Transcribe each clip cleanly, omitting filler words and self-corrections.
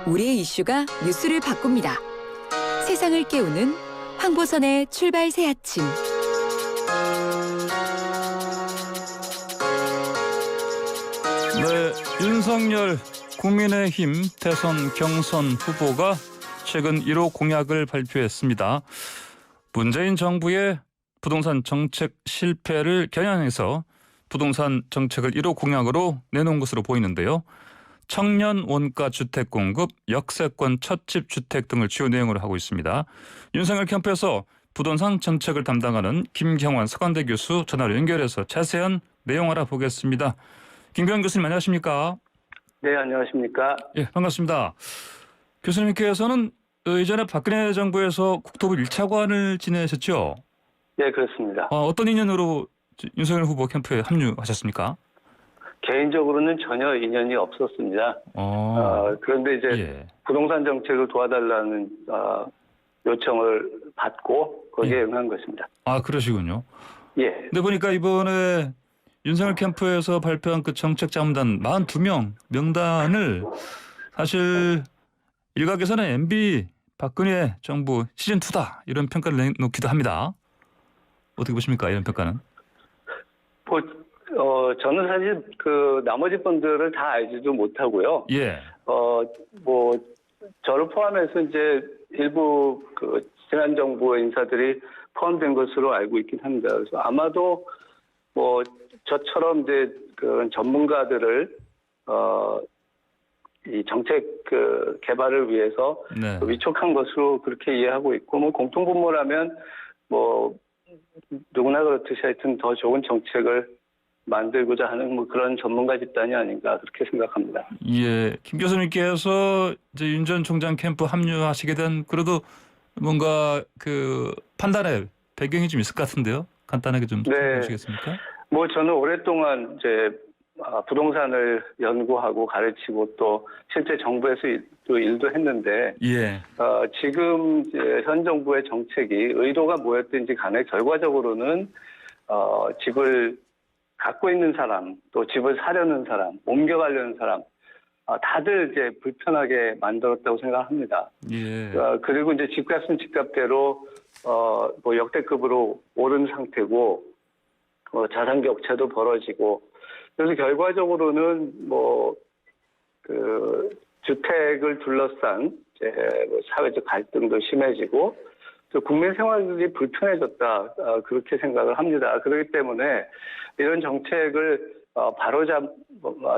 우리의 이슈가 뉴스를 바꿉니다. 세상을 깨우는 황보선의 출발 새 아침. 네, 윤석열 국민의힘 대선 경선 후보가 최근 1호 공약을 발표했습니다. 문재인 정부의 부동산 정책 실패를 겨냥해서 부동산 정책을 1호 공약으로 내놓은 것으로 보이는데요. 청년 원가 주택 공급, 역세권 첫집 주택 등을 주요 내용으로 하고 있습니다. 윤석열 캠프에서 부동산 정책을 담당하는 김경환 서강대 교수 전화로 연결해서 자세한 내용 알아보겠습니다. 김경환 교수님 안녕하십니까? 네, 안녕하십니까? 예, 반갑습니다. 교수님께서는 이전에 박근혜 정부에서 국토부 1차관을 지내셨죠? 네, 그렇습니다. 어떤 인연으로 윤석열 후보 캠프에 합류하셨습니까? 개인적으로는 전혀 인연이 없었습니다. 그런데 이제 예. 부동산 정책을 도와달라는 요청을 받고 거기에 예. 응한 것입니다. 아, 그러시군요. 예, 근데 보니까 이번에 윤석열 캠프에서 발표한 그 정책 자문단 42명 명단을 사실 일각에서는 MB 박근혜 정부 시즌2다 이런 평가를 내놓기도 합니다. 어떻게 보십니까? 이런 평가는? 저는 사실 그 나머지 분들을 다 알지도 못하고요. 예. 저를 포함해서 이제 일부 그 지난 정부의 인사들이 포함된 것으로 알고 있긴 합니다. 그래서 아마도 저처럼 이제 그 전문가들을 이 정책 그 개발을 위해서 네. 위촉한 것으로 그렇게 이해하고 있고 공통분모라면 누구나 그렇듯이 하여튼 더 좋은 정책을 만들고자 하는 그런 전문가 집단이 아닌가 그렇게 생각합니다. 예, 김 교수님께서 이제 윤 전 총장 캠프 합류하시게 된 그래도 뭔가 그 판단의 배경이 좀 있을 것 같은데요. 간단하게 좀 설명해 주시겠습니까? 저는 오랫동안 이제 부동산을 연구하고 가르치고 또 실제 정부에서 또 일도 했는데 예. 지금 이제 현 정부의 정책이 의도가 뭐였든지 간에 결과적으로는 집을 갖고 있는 사람, 또 집을 사려는 사람, 옮겨가려는 사람, 다들 이제 불편하게 만들었다고 생각합니다. 예. 그리고 이제 집값은 집값대로 역대급으로 오른 상태고, 자산 격차도 벌어지고, 그래서 결과적으로는 주택을 둘러싼 사회적 갈등도 심해지고, 또 국민 생활이 불편해졌다 그렇게 생각을 합니다. 그렇기 때문에 이런 정책을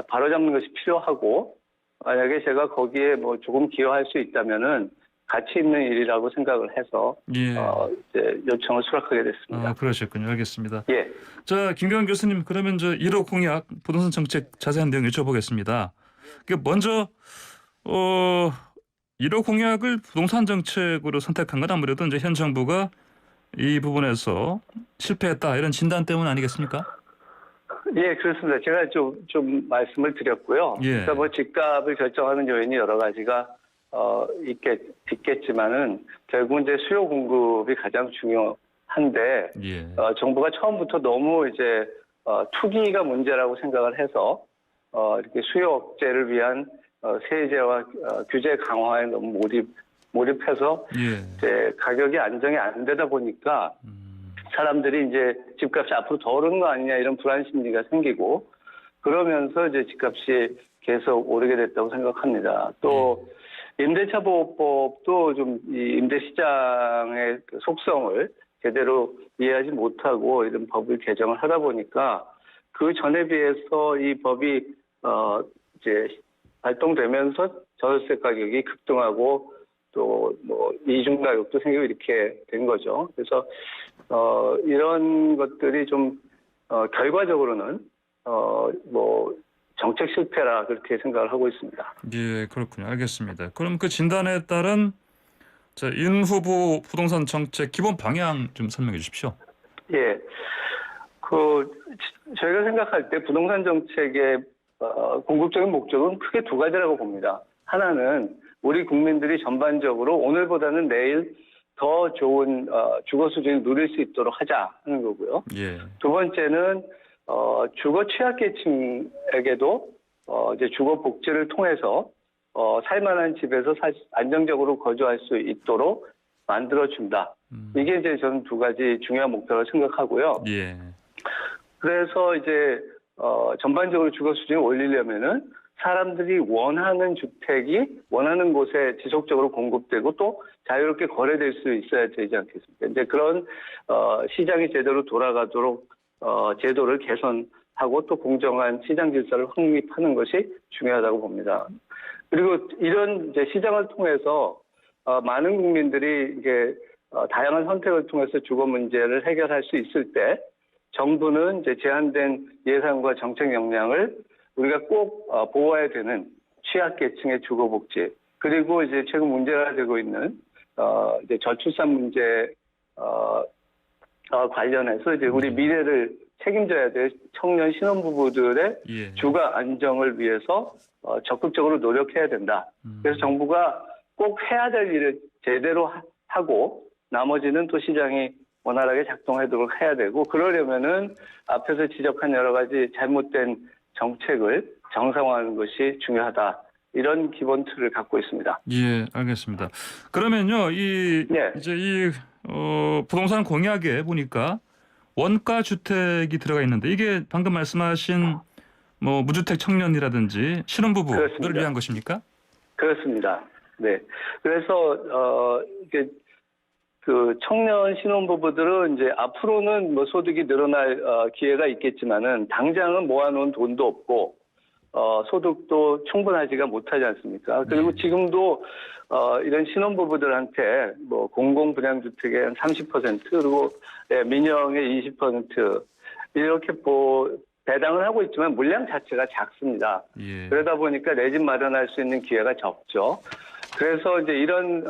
바로잡는 것이 필요하고 만약에 제가 거기에 조금 기여할 수 있다면은 가치 있는 일이라고 생각을 해서 예. 이제 요청을 수락하게 됐습니다. 그러셨군요. 알겠습니다. 예. 자, 김경환 교수님 그러면 1호 공약 부동산 정책 자세한 내용 여쭤보겠습니다. 먼저 1호 공약을 부동산 정책으로 선택한 건 아무래도 이제 현 정부가 이 부분에서 실패했다 이런 진단 때문 아니겠습니까? 예, 그렇습니다. 제가 좀 말씀을 드렸고요. 예. 그러니까 집값을 결정하는 요인이 여러 가지가 있겠지만은 결국은 이제 수요 공급이 가장 중요한데 예. 정부가 처음부터 너무 이제 투기가 문제라고 생각을 해서 이렇게 수요 억제를 위한 세제와 규제 강화에 너무 몰입해서 예. 이제 가격이 안정이 안 되다 보니까 사람들이 이제 집값이 앞으로 더 오르는 거 아니냐 이런 불안 심리가 생기고 그러면서 이제 집값이 계속 오르게 됐다고 생각합니다. 또 임대차 보호법도 좀 이 임대 시장의 그 속성을 제대로 이해하지 못하고 이런 법을 개정을 하다 보니까 그 전에 비해서 이 법이 이제 발동되면서 전월세 가격이 급등하고 또 이중 가격도 생기고 이렇게 된 거죠. 그래서 이런 것들이 좀 결과적으로는 정책 실패라 그렇게 생각을 하고 있습니다. 예, 그렇군요. 알겠습니다. 그럼 그 진단에 따른 윤 후보 부동산 정책 기본 방향 좀 설명해 주십시오. 예, 저희가 생각할 때 부동산 정책의 궁극적인 목적은 크게 두 가지라고 봅니다. 하나는 우리 국민들이 전반적으로 오늘보다는 내일 더 좋은 주거 수준을 누릴 수 있도록 하자 하는 거고요. 예. 두 번째는 주거 취약계층에게도 이제 주거 복지를 통해서 살만한 집에서 안정적으로 거주할 수 있도록 만들어준다. 이게 이제 저는 두 가지 중요한 목표라고 생각하고요. 예. 그래서 이제 전반적으로 주거 수준을 올리려면은 사람들이 원하는 주택이 원하는 곳에 지속적으로 공급되고 또 자유롭게 거래될 수 있어야 되지 않겠습니까? 이제 그런 시장이 제대로 돌아가도록 제도를 개선하고 또 공정한 시장 질서를 확립하는 것이 중요하다고 봅니다. 그리고 이런 이제 시장을 통해서 많은 국민들이 이게 다양한 선택을 통해서 주거 문제를 해결할 수 있을 때 정부는 이제 제한된 예산과 정책 역량을 우리가 꼭 보호해야 되는 취약계층의 주거복지 그리고 이제 최근 문제가 되고 있는 이제 저출산 문제 관련해서 이제 우리 미래를 책임져야 될 청년 신혼부부들의 예. 주거 안정을 위해서 적극적으로 노력해야 된다. 그래서 정부가 꼭 해야 될 일을 제대로 하고 나머지는 또 시장이 원활하게 작동하도록 해야 되고 그러려면은 앞에서 지적한 여러 가지 잘못된 정책을 정상화하는 것이 중요하다. 이런 기본 틀을 갖고 있습니다. 예, 알겠습니다. 그러면요, 네. 이제 부동산 공약에 보니까 원가 주택이 들어가 있는데 이게 방금 말씀하신 뭐 무주택 청년이라든지 신혼부부를 그렇습니다. 위한 것입니까? 그렇습니다. 네. 그래서 이게 그 청년 신혼부부들은 이제 앞으로는 뭐 소득이 늘어날 기회가 있겠지만은 당장은 모아놓은 돈도 없고 소득도 충분하지가 못하지 않습니까? 그리고 지금도 이런 신혼부부들한테 뭐 공공분양주택의 한 30% 그리고 민영의 20% 이렇게 배당을 하고 있지만 물량 자체가 작습니다. 예. 그러다 보니까 내 집 마련할 수 있는 기회가 적죠. 그래서 이제 이런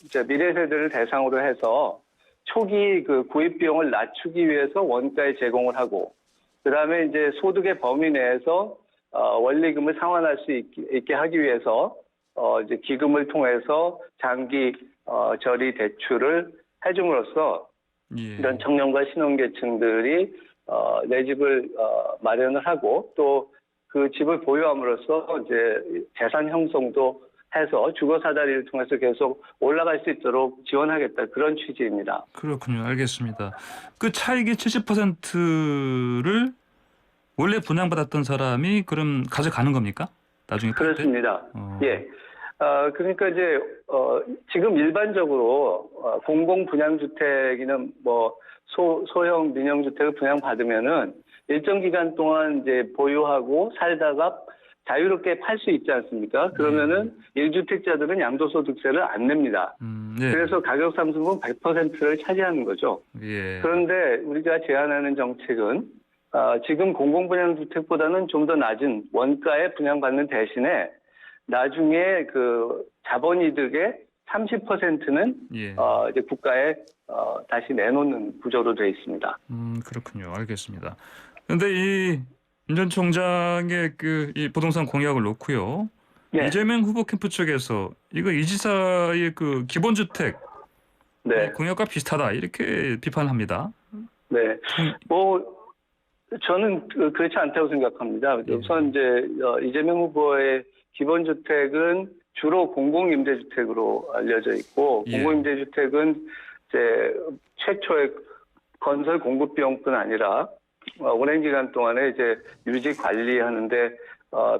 이제 미래 세대를 대상으로 해서 초기 그 구입 비용을 낮추기 위해서 원가에 제공을 하고 그다음에 이제 소득의 범위 내에서 원리금을 상환할 수 있게 하기 위해서 이제 기금을 통해서 장기 저리 대출을 해줌으로써 예. 이런 청년과 신혼계층들이 내 집을 마련을 하고 또 그 집을 보유함으로써 이제 재산 형성도 해서 주거 사다리를 통해서 계속 올라갈 수 있도록 지원하겠다 그런 취지입니다. 그렇군요. 알겠습니다. 그 차익의 70%를 원래 분양받았던 사람이 그럼 가져가는 겁니까? 나중에 팔 때? 그렇습니다. 예. 그러니까 이제 지금 일반적으로 공공 분양주택이나 뭐 소형 민영주택을 분양받으면은 일정 기간 동안 이제 보유하고 살다가 자유롭게 팔 수 있지 않습니까? 그러면은 1주택자들은 양도소득세를 안 냅니다. 예. 그래서 가격 상승분 100%를 차지하는 거죠. 예. 그런데 우리가 제안하는 정책은 지금 공공분양주택보다는 좀 더 낮은 원가에 분양받는 대신에 나중에 그 자본이득의 30%는 예. 이제 국가에 다시 내놓는 구조로 되어 있습니다. 그렇군요. 알겠습니다. 그런데 이 윤 전 총장의 이 부동산 공약을 놓고요. 네. 이재명 후보 캠프 쪽에서 이거 이 지사의 그 기본주택 네. 공약과 비슷하다 이렇게 비판합니다. 네. 뭐 저는 그렇지 않다고 생각합니다. 우선 이제 이재명 후보의 기본주택은 주로 공공임대주택으로 알려져 있고 예. 공공임대주택은 이제 최초의 건설 공급 비용뿐 아니라 오랜 기간 동안에 이제 유지 관리하는데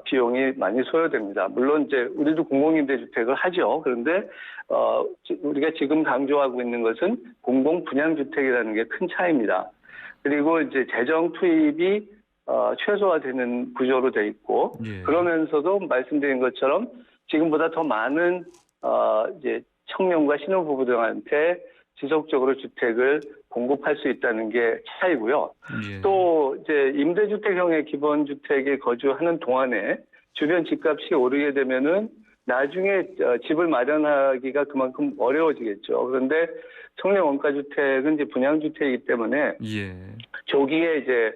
비용이 많이 소요됩니다. 물론 이제 우리도 공공임대주택을 하죠. 그런데 우리가 지금 강조하고 있는 것은 공공분양주택이라는 게 큰 차이입니다. 그리고 이제 재정 투입이 최소화되는 구조로 돼 있고 예. 그러면서도 말씀드린 것처럼 지금보다 더 많은 이제 청년과 신혼부부들한테 지속적으로 주택을 공급할 수 있다는 게 차이고요. 예. 또 이제 임대주택형의 기본주택에 거주하는 동안에 주변 집값이 오르게 되면은 나중에 집을 마련하기가 그만큼 어려워지겠죠. 그런데 청년 원가주택은 이제 분양주택이기 때문에 예. 조기에 이제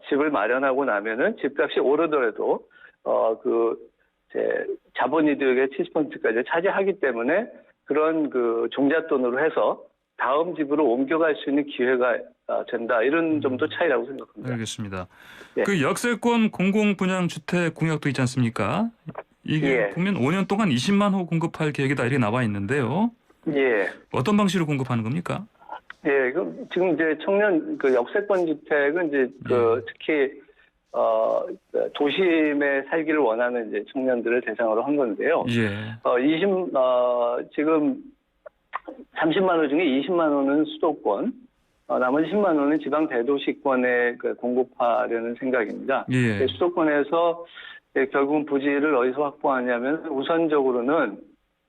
집을 마련하고 나면은 집값이 오르더라도 이제 자본이득의 70%까지 차지하기 때문에 그런 그 종잣돈으로 해서 다음 집으로 옮겨갈 수 있는 기회가 된다. 이런 점도 차이라고 생각합니다. 알겠습니다. 네. 그 역세권 공공분양주택 공약도 있지 않습니까? 이게 예. 보면 5년 동안 20만 호 공급할 계획이다 이렇게 나와 있는데요. 예. 어떤 방식으로 공급하는 겁니까? 예, 지금 이제 청년 그 역세권 주택은 이제 특히 도심에 살기를 원하는 이제 청년들을 대상으로 한 건데요. 예. 지금 30만 호 중에 20만 호는 수도권, 나머지 10만 호는 지방 대도시권에 공급하려는 생각입니다. 예. 수도권에서 결국은 부지를 어디서 확보하냐면 우선적으로는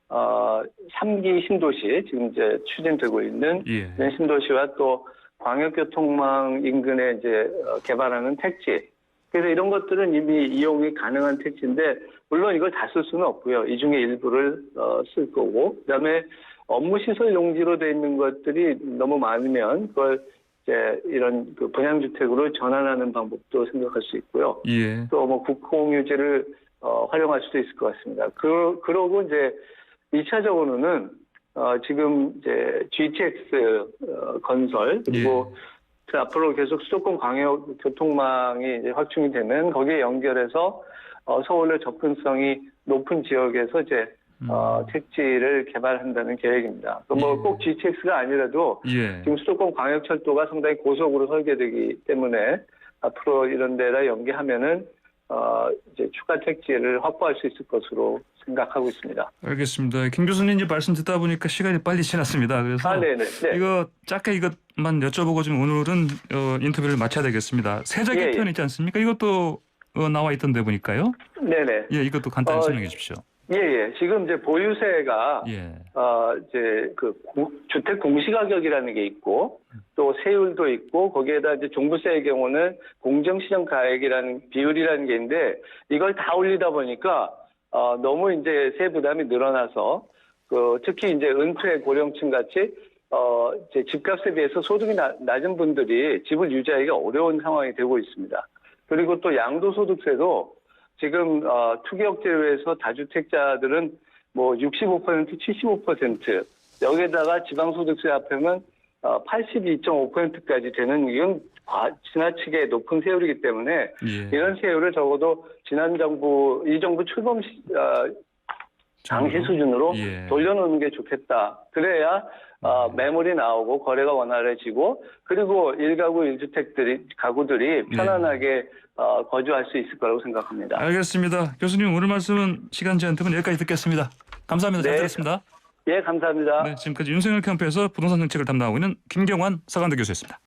3기 신도시, 지금 이제 추진되고 있는 예. 신도시와 또 광역교통망 인근에 이제 개발하는 택지. 그래서 이런 것들은 이미 이용이 가능한 택지인데, 물론 이걸 다 쓸 수는 없고요. 이 중에 일부를 쓸 거고, 그다음에 업무 시설 용지로 돼 있는 것들이 너무 많으면 그걸 이제 이런 그 분양주택으로 전환하는 방법도 생각할 수 있고요. 예. 또 뭐 국공유지를 활용할 수도 있을 것 같습니다. 그러고 이제 2차적으로는 지금 이제 GTX 건설 그리고 앞으로 계속 수도권 광역 교통망이 이제 확충이 되면 거기에 연결해서 서울의 접근성이 높은 지역에서 이제 택지를 개발한다는 계획입니다. 뭐 꼭 GTX가 아니라도 예. 지금 수도권 광역철도가 상당히 고속으로 설계되기 때문에 앞으로 이런 데다 연계하면은 이제 추가 택지를 확보할 수 있을 것으로 생각하고 있습니다. 알겠습니다. 김 교수님 이제 말씀 듣다 보니까 시간이 빨리 지났습니다. 그래서 네네. 네. 이거 짧게 이것만 여쭤보고 좀 오늘은 인터뷰를 마쳐야 되겠습니다. 세제 예, 개편 있지 않습니까? 이것도 나와 있던데 보니까요. 네네. 예, 이것도 간단히 설명해 주십시오. 예. 지금 이제 보유세가 예. 이제 그 주택 공시가격이라는 게 있고 또 세율도 있고 거기에다 이제 종부세의 경우는 공정시장 가액이라는 비율이라는 게 있는데 이걸 다 올리다 보니까 너무 이제 세 부담이 늘어나서 특히 이제 은퇴 고령층 같이 이제 집값에 비해서 소득이 낮은 분들이 집을 유지하기가 어려운 상황이 되고 있습니다. 그리고 또 양도소득세도 지금 투기역 제외에서 다주택자들은 뭐 65%, 75% 여기에다가 지방소득세 합하면 82.5%까지 되는 이건 지나치게 높은 세율이기 때문에 예. 이런 세율을 적어도 이 정부 출범 당시 수준으로 예. 돌려놓는 게 좋겠다. 그래야 매물이 나오고 거래가 원활해지고 그리고 1가구 1주택 가구들이 편안하게 거주할 수 있을 거라고 생각합니다. 알겠습니다. 교수님 오늘 말씀은 시간 제한 때문에 여기까지 듣겠습니다. 감사합니다. 잘 네. 들었습니다. 예, 감사합니다. 네, 지금까지 윤석열 캠프에서 부동산 정책을 담당하고 있는 김경환 서강대 교수였습니다.